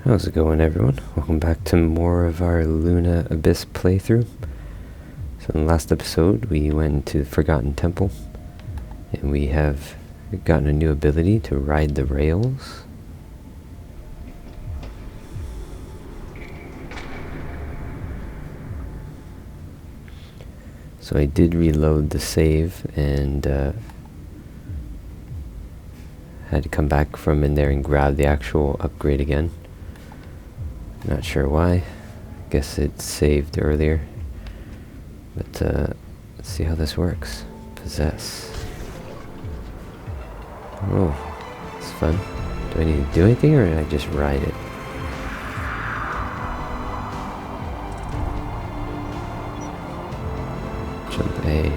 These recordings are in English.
How's it going, everyone? Welcome back to more of our Luna Abyss playthrough. So in the last episode we went to the Forgotten Temple and we have gotten a new ability to ride the rails. So I did reload the save and had to come back from in there and grab the actual upgrade again. Not sure why. Guess it saved earlier. But let's see how this works. Possess. Oh, it's fun. Do I need to do anything or do I just ride it? Jump A.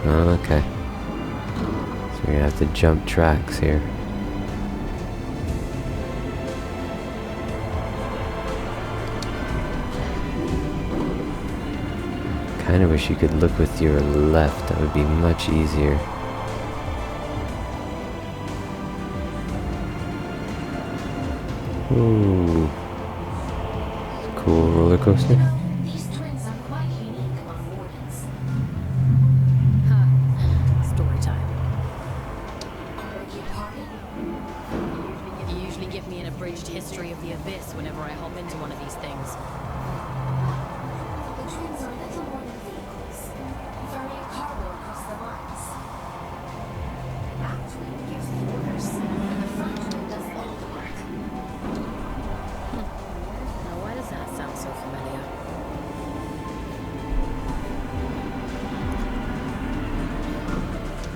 Oh, okay. So we're gonna have to jump tracks here. Kinda wish you could look with your left, that would be much easier. Ooh. Cool roller coaster. These twins are quite unique among wardens. Story time. Beg your pardon? You usually give me an abridged history of the Abyss whenever I hop into one of these things. The twins are little more than vehicles, ferrying cargo across the lines. Back twin gives the orders, and the front twin does all the work. Now, why does that sound so familiar?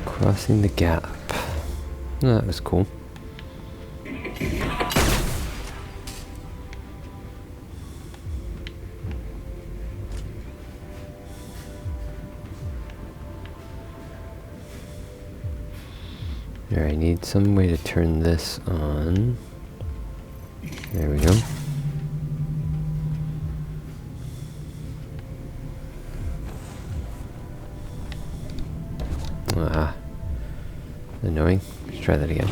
Crossing the gap. Oh, that was cool. There, I need some way to turn this on. There we go. Ah. Annoying. Let's try that again.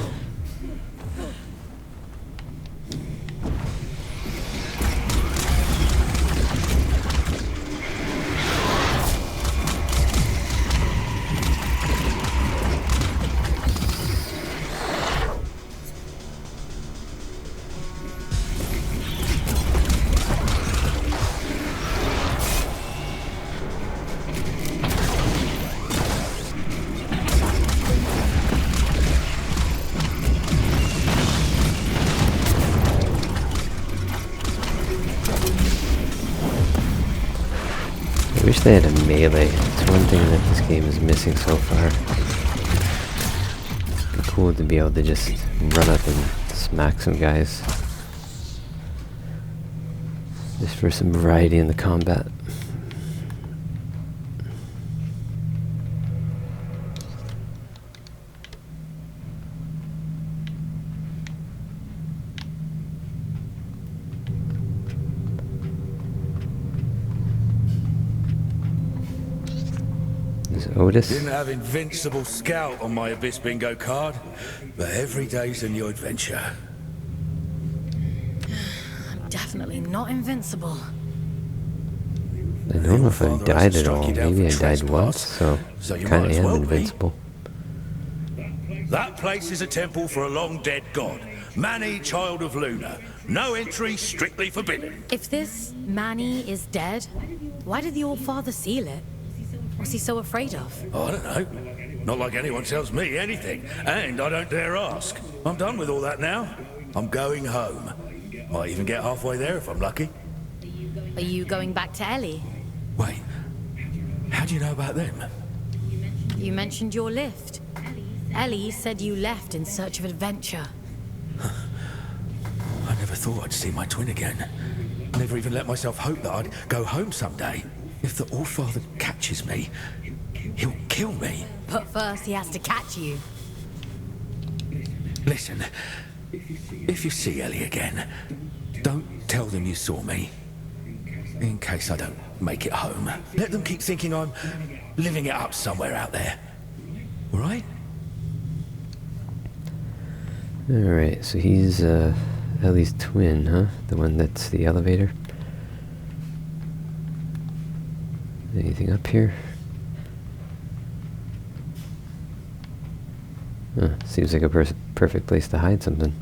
I wish they had a melee. It's one thing that this game is missing so far. It'd be cool to be able to just run up and smack some guys. Just for some variety in the combat. Otis. Didn't have Invincible Scout on my Abyss bingo card, but every day's a new adventure. I'm definitely not invincible. I don't know if I Father died hasn't at all. struck you down Maybe I for died trespass, once, so you kind might of as am well be. invincible. That place is a temple for a long-dead god. Manny, child of Luna. No entry, strictly forbidden. If this Manny is dead, why did the Old Father seal it? What's he so afraid of? I don't know. Not like anyone tells me anything, and I don't dare ask. I'm done with all that now. I'm going home. Might even get halfway there if I'm lucky. Are you going back to Ellie? Wait, how do you know about them? You mentioned your lift. Ellie said you left in search of adventure. I never thought I'd see my twin again. Never even let myself hope that I'd go home someday. If the Allfather catches me, he'll kill me. But first he has to catch you. Listen, if you see Ellie again, don't tell them you saw me. In case I don't make it home. Let them keep thinking I'm living it up somewhere out there. All right? Alright, so he's Ellie's twin, huh? The one that's the elevator. Anything up here? Seems like a perfect place to hide something.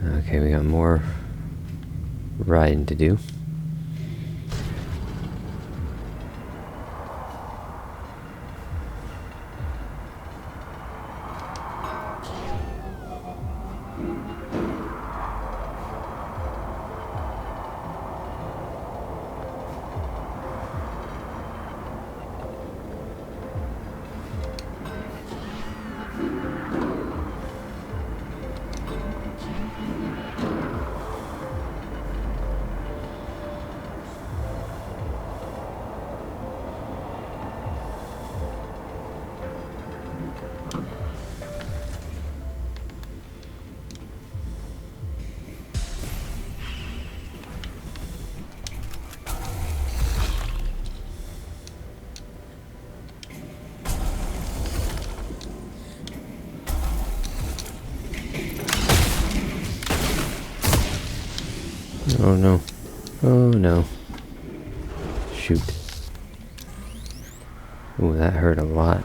Okay, we got more riding to do. Oh no. Oh no. Shoot. Ooh, that hurt a lot.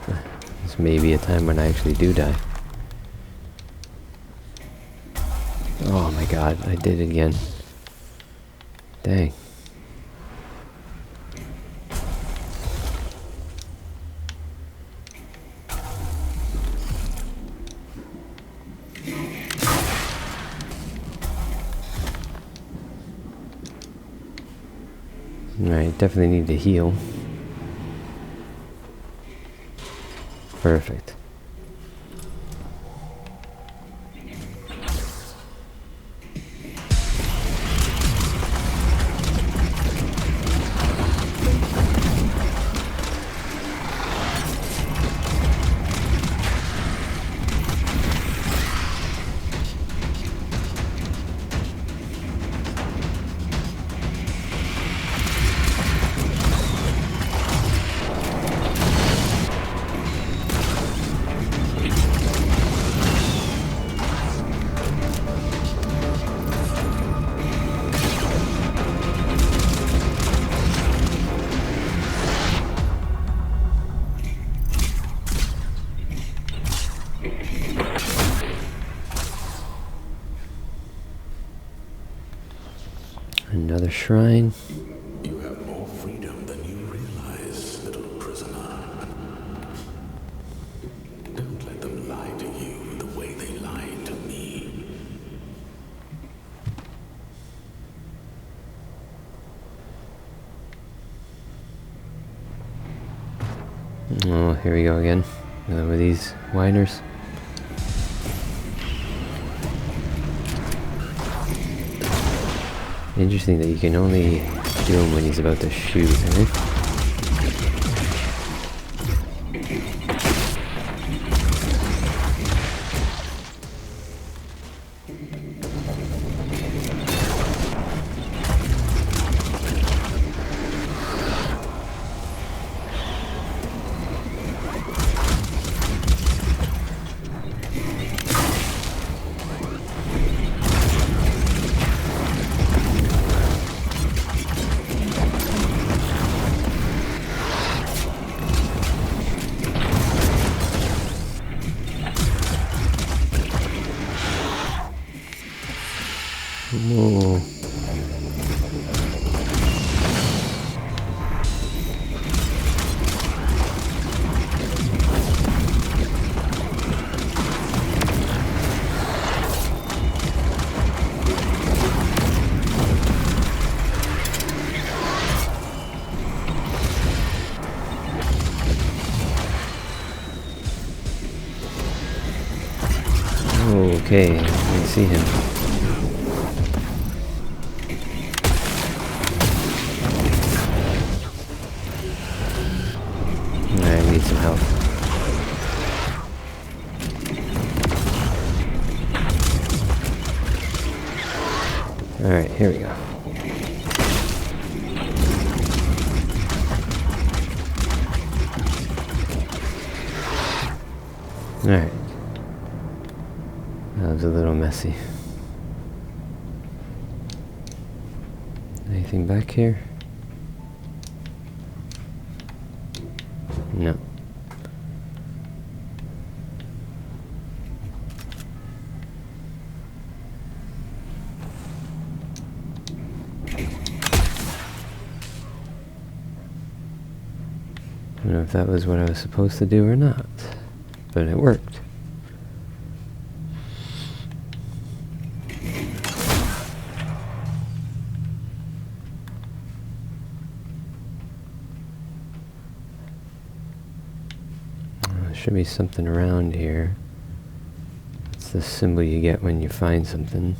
This may be a time when I actually do die. Oh my god, I did it again. Dang. Alright, definitely need to heal. Perfect. Another shrine. You have more freedom than you realize, little prisoner. Don't let them lie to you the way they lied to me. Oh, here we go again. Another one of these whiners. Interesting that you can only do him when he's about to shoot, eh? Whoa. Okay, I can see him. I need some help. Alright, here we go. Alright. That was a little messy. Anything back here? No. I don't know if that was what I was supposed to do or not, but it worked. There should be something around here. It's the symbol you get when you find something.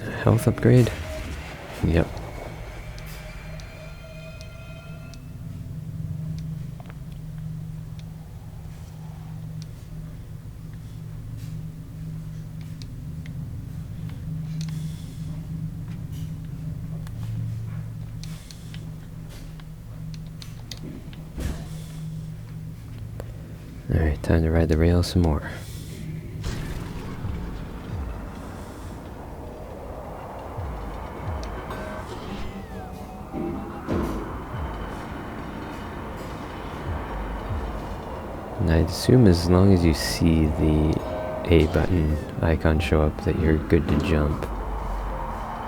A health upgrade? Yep. Alright, time to ride the rail some more. And I'd assume as long as you see the A button icon show up that you're good to jump.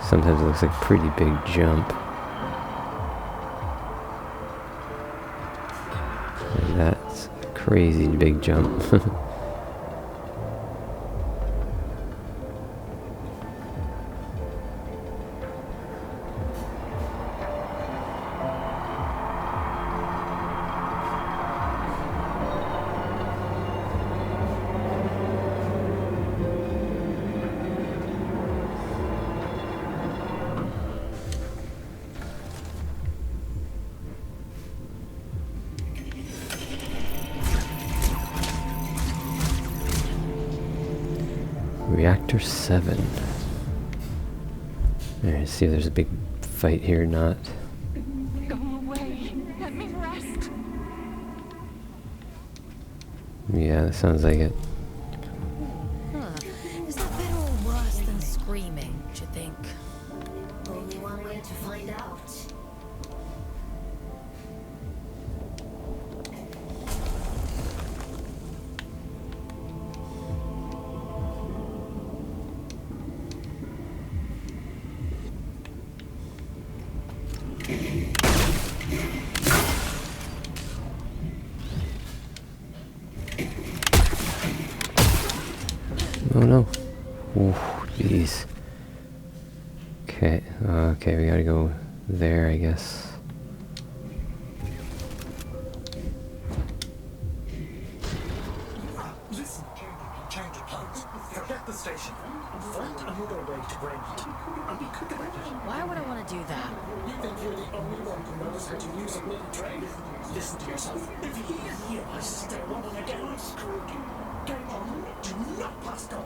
Sometimes it looks like a pretty big jump. Like that's a crazy big jump. Reactor 7. Alright, see if there's a big fight here or not. Go away. Let me rest. Yeah, that sounds like it. Huh. Is that better or worse than screaming, do you think? Only one way to find out. Oh no. Ooh, jeez. Okay, okay, we gotta go there, I guess. Listen, change of plans. Forget the station. Find another way to Greymont. And be quick about it. Why would I want to do that? You think you're the only one who knows how to use a bloody train? Listen to yourself. If he realizes they're running again, I'm screwed. Greymont, do not pass go.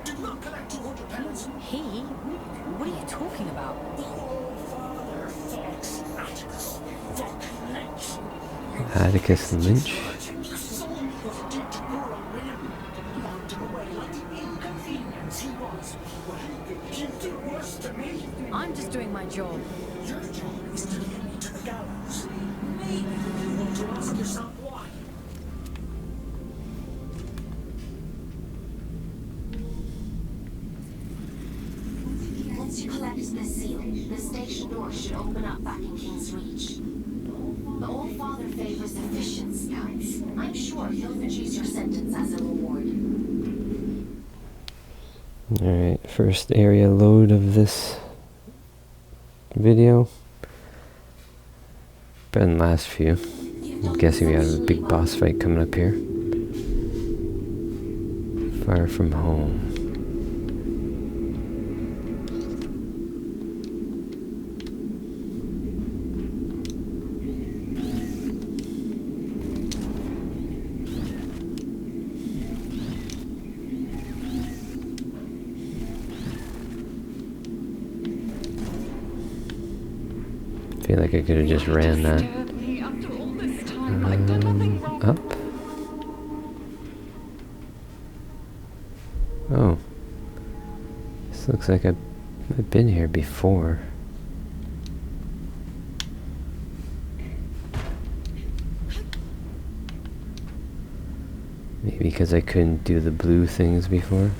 Do not collect 200 pounds. He? What are you talking about? The old father, Fawkes, Atticus, fuck Lynch. Atticus Lynch? Someone put it into your own man. Locked him away like the inconvenience he was. Well, you do worse to me. I'm just doing my job. Your job is to lead me to the gallows. Maybe you want to ask yourself why. Once you collect this seal, the station door should open up back in King's Reach. The Old Father favors efficient scouts. I'm sure he'll reduce your sentence as a reward. Alright, first area load of this video. Better than the last few. I'm guessing we have a big boss fight coming up here. Far from home. I feel like I could have just ran that. Scared me after all this I've done nothing wrong. Up? Oh. This looks like I've been here before. Maybe because I couldn't do the blue things before.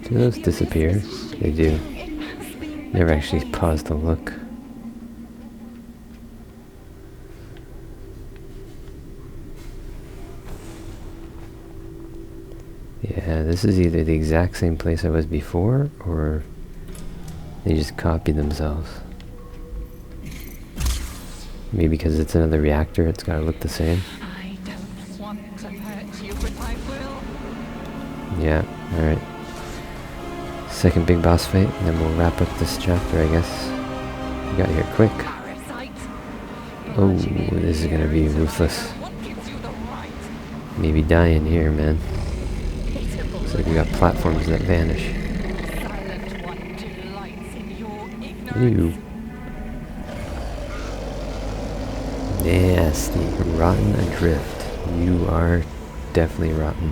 Do those disappear? They do. Never actually paused to look. Yeah, this is either the exact same place I was before, or they just copied themselves. Maybe because it's another reactor, it's gotta look the same. I don't want to hurt you, but I will. Yeah, alright. Second big boss fight, and then we'll wrap up this chapter, I guess. We got here quick. Parasite. Oh, this is gonna be ruthless. What gives you the right? Maybe dying here, man. Looks like we got platforms that vanish. Silent one delights in your ignorance. Ew. Nasty. Rotten adrift. You are definitely rotten.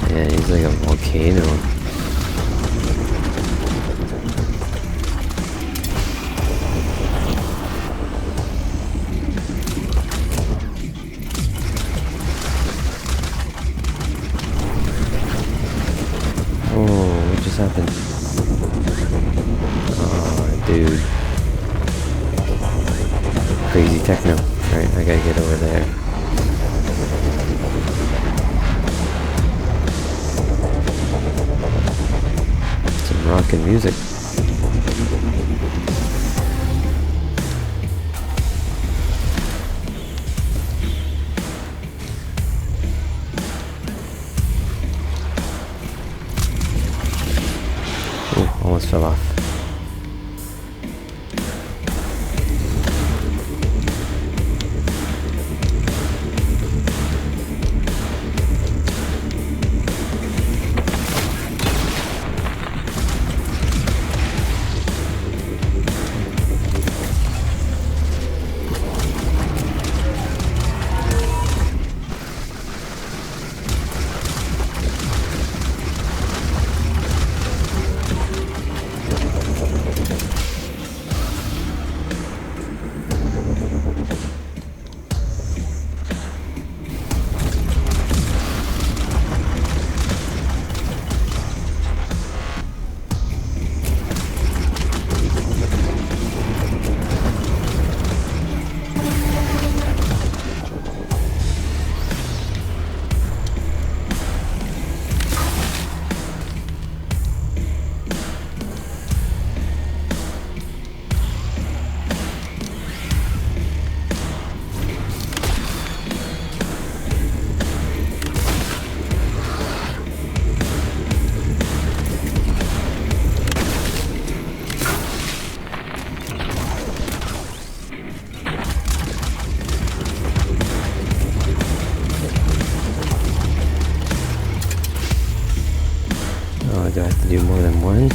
Yeah, he's like a volcano. Oh, what just happened? Oh, dude. Crazy techno. Alright, I gotta get over there. Rockin' music. Oh, almost fell off. Do I have to do more than one? I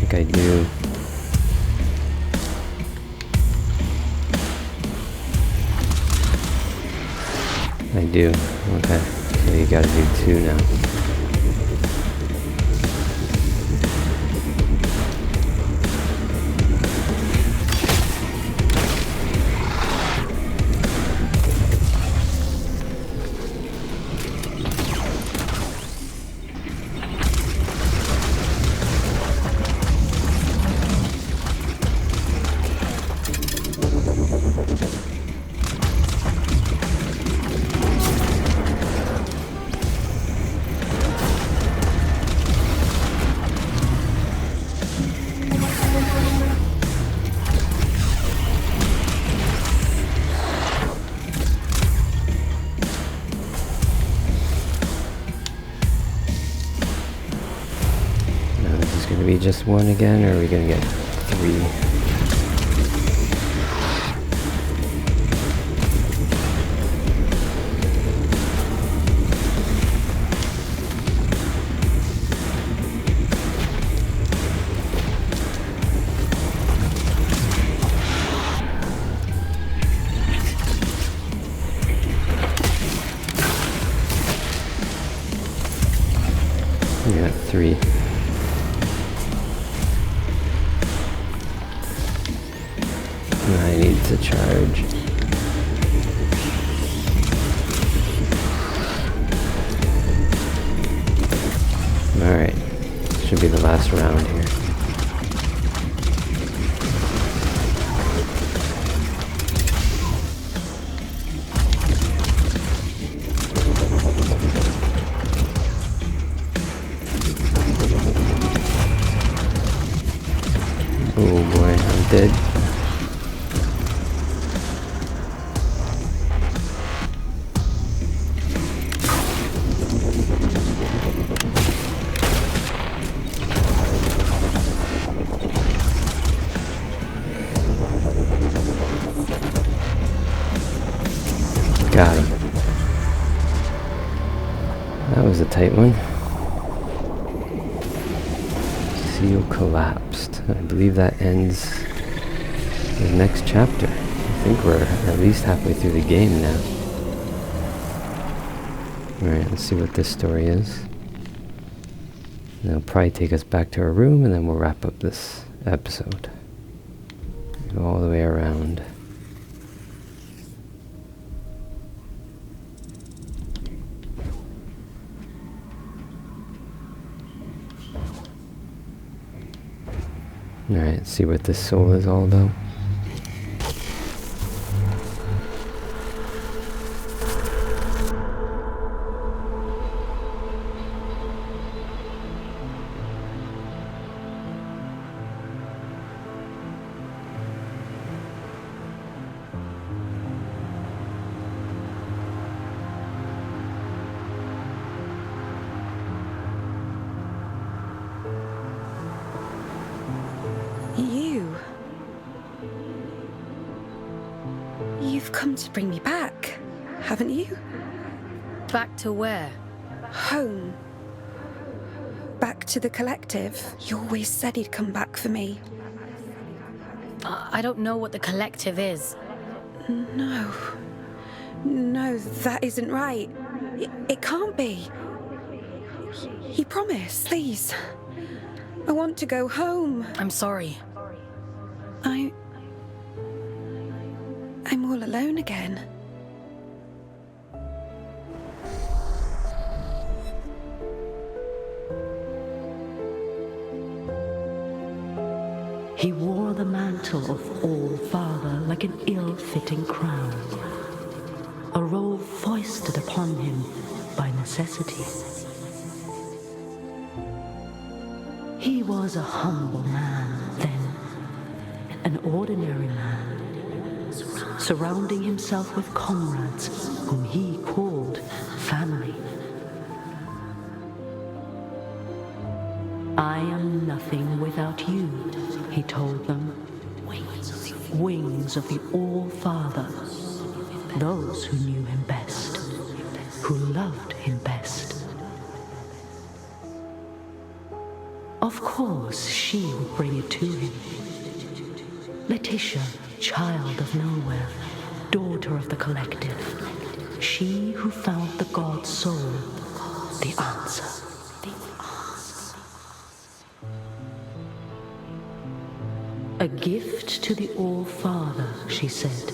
think I do. I do. Okay. So you gotta do two now. Maybe just one again, or are we gonna get 3? We got 3. I need to charge. Alright. Should be the last round here. Oh boy, I'm dead. Got him. That was a tight one. Seal collapsed. I believe that ends the next chapter. I think we're at least halfway through the game now. Alright, let's see what this story is. It'll probably take us back to our room, and then we'll wrap up this episode. Go all the way around. Alright, let's see what this soul is all about. You've come to bring me back, haven't you? Back to where? Home. Back to the collective. You always said he'd come back for me. I don't know what the collective is. No, that isn't right. It can't be. He promised, please. I want to go home. I'm sorry. I'm all alone again. He wore the mantle of All-Father like an ill-fitting crown, a role foisted upon him by necessity. He was a humble man then, an ordinary man, surrounding himself with comrades whom he called family. I am nothing without you, he told them. Wings of the All-Father, those who knew him best, who loved him best. Of course, she would bring it to him. Letitia, child of nowhere, daughter of the collective, she who found the God soul, the answer. A gift to the All-Father, she said,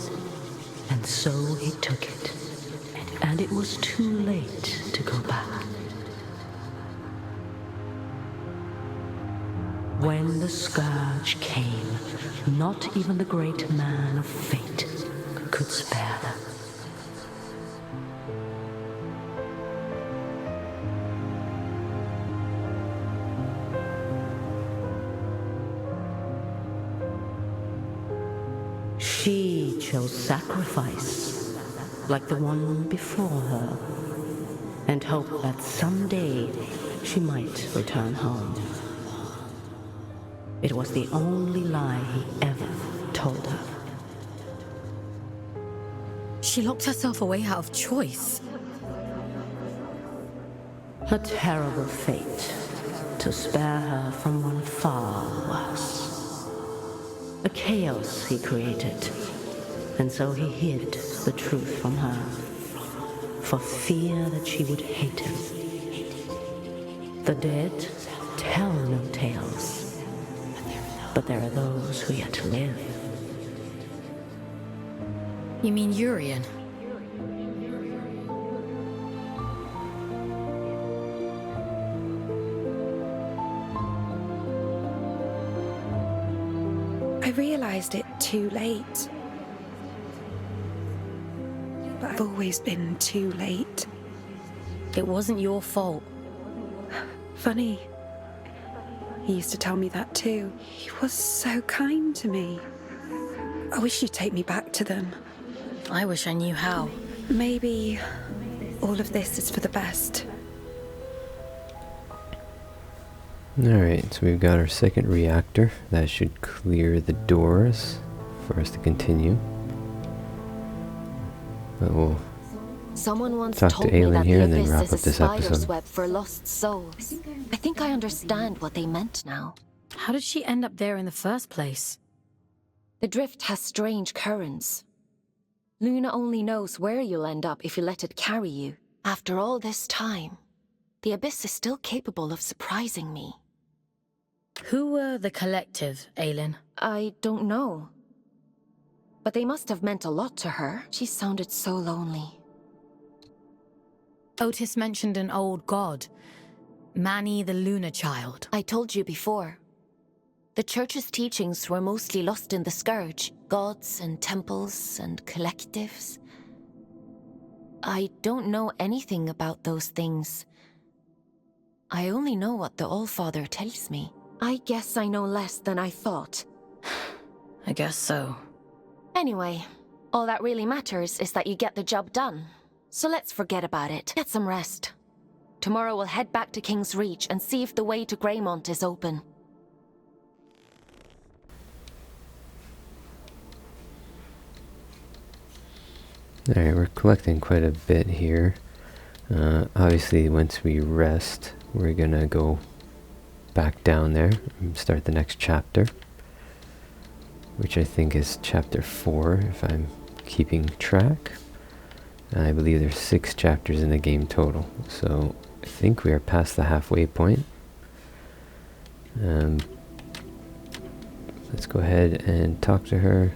and so he took it, and it was too late to go back. When the scourge came, not even the great man of fate could spare them. She chose sacrifice, like the one before her, and hoped that someday she might return home. It was the only lie he ever told her. She locked herself away out of choice. A terrible fate to spare her from one far worse. A chaos he created, and so he hid the truth from her, for fear that she would hate him. The dead tell no tales, but there are those who yet live. You mean Urian? I realised it too late. But I've always been too late. It wasn't your fault. Funny. He used to tell me that too. He was so kind to me. I wish you'd take me back to them. I wish I knew how. Maybe all of this is for the best. Alright, so we've got our second reactor. That should clear the doors for us to continue. But we'll Someone once talk told to me Aylin that here the and then abyss wrap is up a this spider's episode. web for lost souls. I think I understand what they meant now. How did she end up there in the first place? The drift has strange currents. Luna only knows where you'll end up if you let it carry you. After all this time, the abyss is still capable of surprising me. Who were the collective, Aylin? I don't know. But they must have meant a lot to her. She sounded so lonely. Otis mentioned an old god. Manny the Lunar Child. I told you before. The church's teachings were mostly lost in the Scourge. Gods and temples and collectives. I don't know anything about those things. I only know what the Allfather tells me. I guess I know less than I thought. I guess so. Anyway, all that really matters is that you get the job done. So let's forget about it. Get some rest. Tomorrow we'll head back to King's Reach and see if the way to Greymont is open. Alright, we're collecting quite a bit here. Obviously, once we rest, we're gonna go back down there and start the next chapter, which I think is chapter 4, if I'm keeping track. I believe there's 6 chapters in the game total, so I think we are past the halfway point. Let's go ahead and talk to her.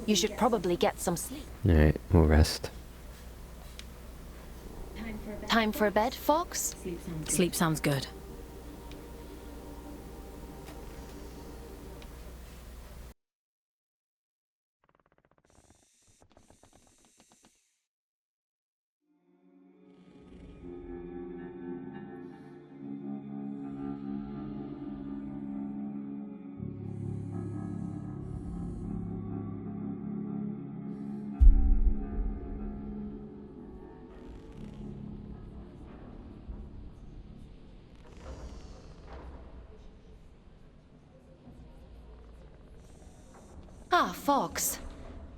You should probably get some sleep. Alright, we'll rest. Time for bed, Fawkes? Sleep sounds good. Ah, Fawkes.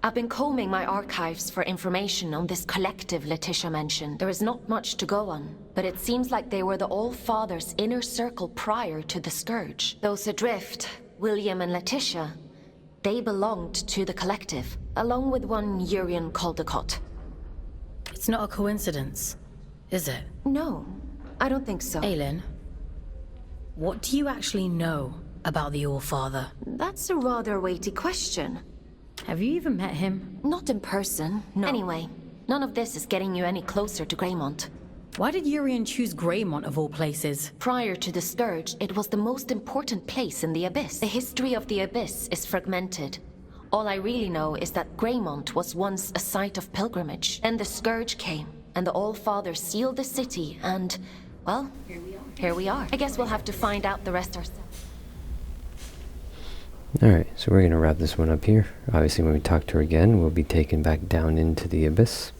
I've been combing my archives for information on this collective Letitia mentioned. There is not much to go on, but it seems like they were the All-Father's inner circle prior to the Scourge. Those adrift, William and Letitia, they belonged to the collective, along with one Urian Caldecott. It's not a coincidence, is it? No, I don't think so. Aylin, what do you actually know about the All-Father? That's a rather weighty question. Have you even met him? Not in person, no. Anyway, none of this is getting you any closer to Greymont. Why did Urian choose Greymont of all places? Prior to the Scourge, it was the most important place in the Abyss. The history of the Abyss is fragmented. All I really know is that Greymont was once a site of pilgrimage. Then the Scourge came, and the All-Father sealed the city, and, well, here we are. I guess we'll have to find out the rest ourselves. Alright, so we're going to wrap this one up here. Obviously, when we talk to her again, we'll be taken back down into the Abyss,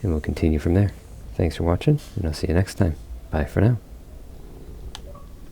and we'll continue from there. Thanks for watching, and I'll see you next time. Bye for now.